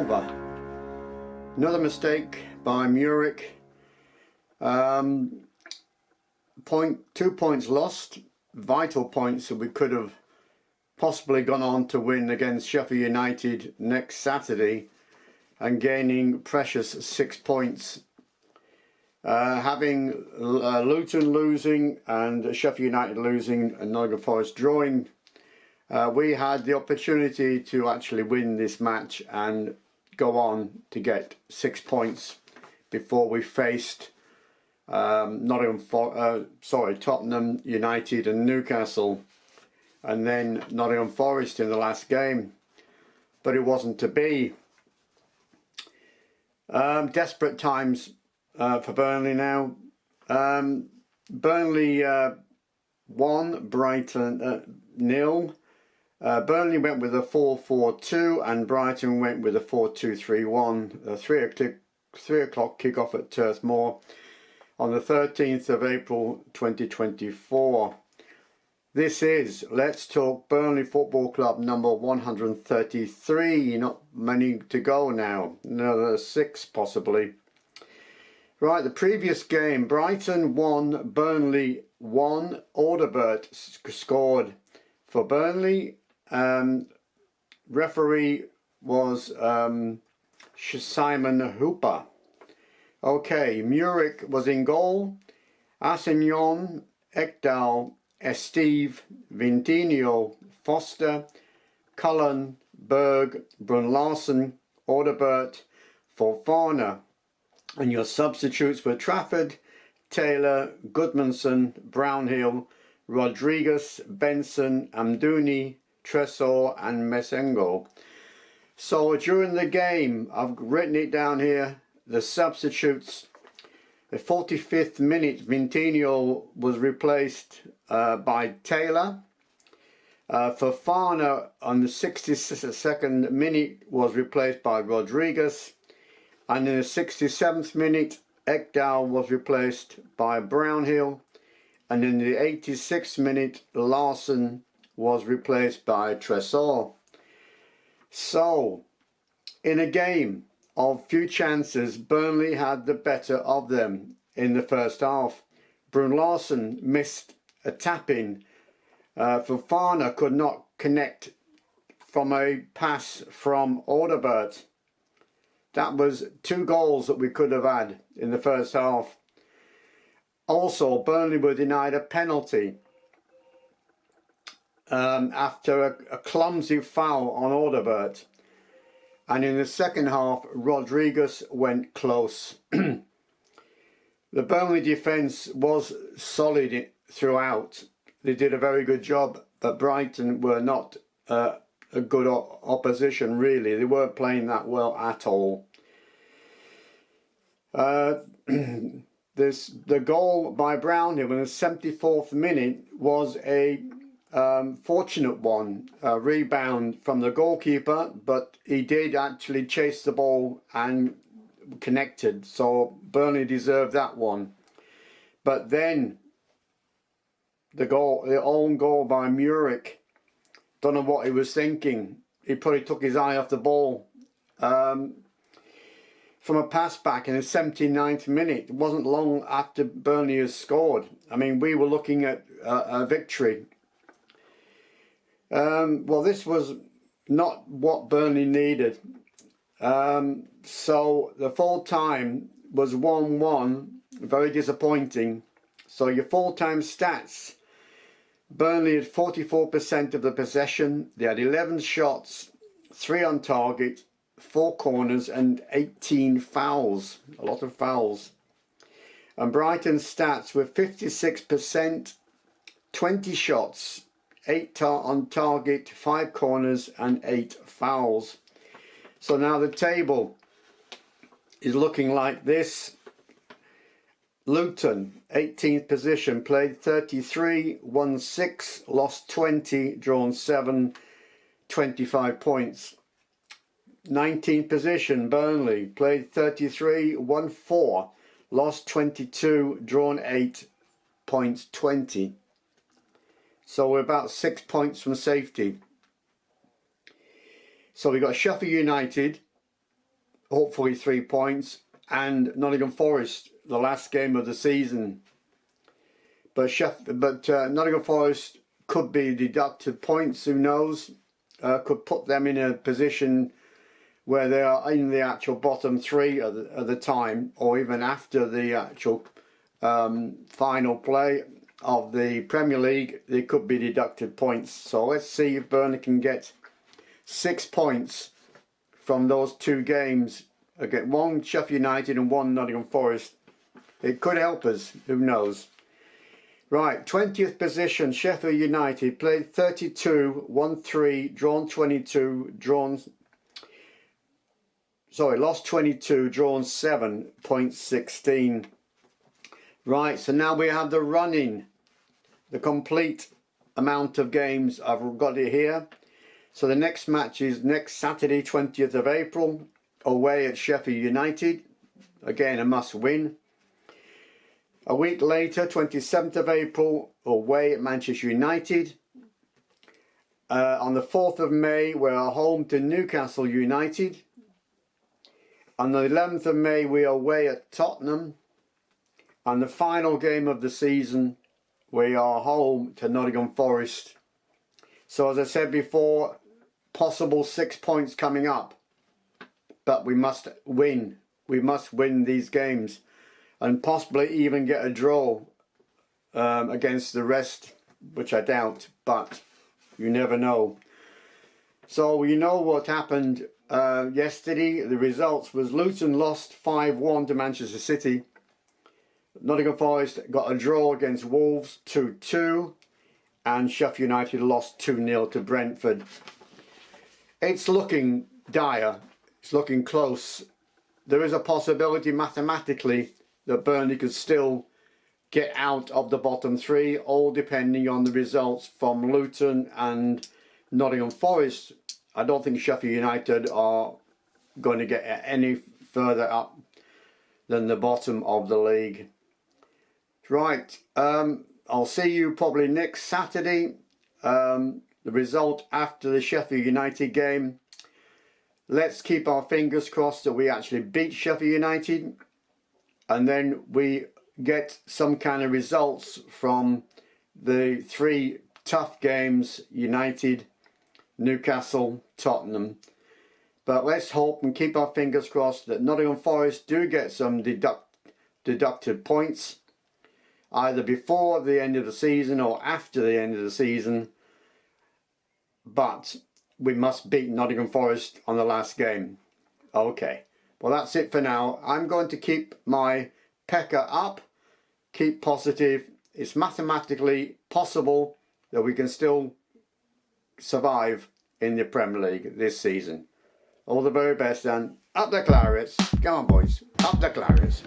over. Another mistake by MURIC. 2 points lost, vital points that we could have possibly gone on to win against Sheffield United next Saturday and gaining precious 6 points. Having Luton losing and Sheffield United losing and Nottingham Forest drawing, we had the opportunity to actually win this match and go on to get 6 points before we faced Tottenham United and Newcastle, and then Nottingham Forest in the last game, but it wasn't to be. Desperate times for Burnley now. Burnley 1, Brighton 0. Burnley went with a 4-4-2 and Brighton went with a 4-2-3-1. 3 o'clock kickoff at Turf Moor on the 13th of April 2024. This is Let's Talk Burnley Football Club number 133. Not many to go now, another 6 possibly. Right, the previous game, Brighton 1, Burnley 1. Alderbert scored for Burnley. Referee was Simon Hooper. Okay, MURIC was in goal. Assignon, Ekdal, Esteve, Vintinho, Foster, Cullen, Berg, Brun-Larsen, Alderbert, Fofana. And your substitutes were Trafford, Taylor, Goodmanson, Brownhill, Rodriguez, Benson, Amdouni, Tresor and Mesengo. So during the game, I've written it down here, the substitutes. The 45th minute, Vintinho was replaced by Taylor. Fofana on the 62nd minute was replaced by Rodriguez. And in the 67th minute, Ekdal was replaced by Brownhill. And in the 86th minute, Larsen was replaced by Tresor. So, in a game of few chances, Burnley had the better of them in the first half. Brun-Larsen missed a tap-in. Fofana could not connect from a pass from Alderbert. That was 2 goals that we could have had in the first half. Also, Burnley were denied a penalty after a clumsy foul on Alderbert. And in the second half, Rodriguez went close. The Burnley defence was solid throughout. They did a very good job, but Brighton were not a good opposition, really. They weren't playing that well at all. The goal by Brownhill in the 74th minute was a fortunate one, a rebound from the goalkeeper, but he did actually chase the ball and connected, so Burnley deserved that one. But then the own goal by MURIC, don't know what he was thinking. He probably took his eye off the ball. From a pass back in the 79th minute, it wasn't long after Burnley has scored. I mean, we were looking at a victory. Well, this was not what Burnley needed. So the full time was 1-1, very disappointing. So your full-time stats, Burnley had 44% of the possession. They had 11 shots, 3 on target, 4 corners and 18 fouls, a lot of fouls. And Brighton's stats were 56%, 20 shots, 8 on target, 5 corners and 8 fouls. So now the table is looking like this. Luton, 18th position, played 33, won 6, lost 20, drawn 7, 25 points. 19th position, Burnley, played 33, won 4, lost 22, drawn 8, points 20. So we're about 6 points from safety. So we got Sheffield United hopefully 3 points, and Nottingham Forest, the last game of the season. But Nottingham Forest could be deducted points, who knows? Could put them in a position where they are in the actual bottom 3 at the time, or even after the actual final play of the Premier League, they could be deducted points. So let's see if Burnley can get 6 points from those 2 games. Again, 1 Sheffield United and 1 Nottingham Forest. It could help us, who knows? Right, 20th position, Sheffield United played 32, won 3, drawn 22, lost 22, drawn 7, points 16. Right, so now we have the running, the complete amount of games. I've got it here. So the next match is next Saturday, 20th of April, away at Sheffield United. Again, a must win. A week later, 27th of April, away at Manchester United. On the 4th of May, we are home to Newcastle United. On the 11th of May, we are away at Tottenham. And the final game of the season, we are home to Nottingham Forest. So as I said before, possible 6 points coming up. But we must win. We must win these games. And possibly even get a draw against the rest, which I doubt, but you never know. So you know what happened yesterday. The results was Luton lost 5-1 to Manchester City. Nottingham Forest got a draw against Wolves 2-2, and Sheffield United lost 2-0 to Brentford. It's looking dire. It's looking close. There is a possibility mathematically that Burnley could still get out of the bottom 3, all depending on the results from Luton and Nottingham Forest. I don't think Sheffield United are going to get any further up than the bottom of the league. Right, I'll see you probably next Saturday. The result after the Sheffield United game. Let's keep our fingers crossed that we actually beat Sheffield United. And then we get some kind of results from the 3 tough games, United, Newcastle, Tottenham. But let's hope and keep our fingers crossed that Nottingham Forest do get some deducted points, either before the end of the season or after the end of the season. But we must beat Nottingham Forest on the last game. Okay. Well, that's it for now. I'm going to keep my pecker up, keep positive. It's mathematically possible that we can still survive in the Premier League this season. All the very best, and up the Clarets. Come on, boys. Up the Clarets.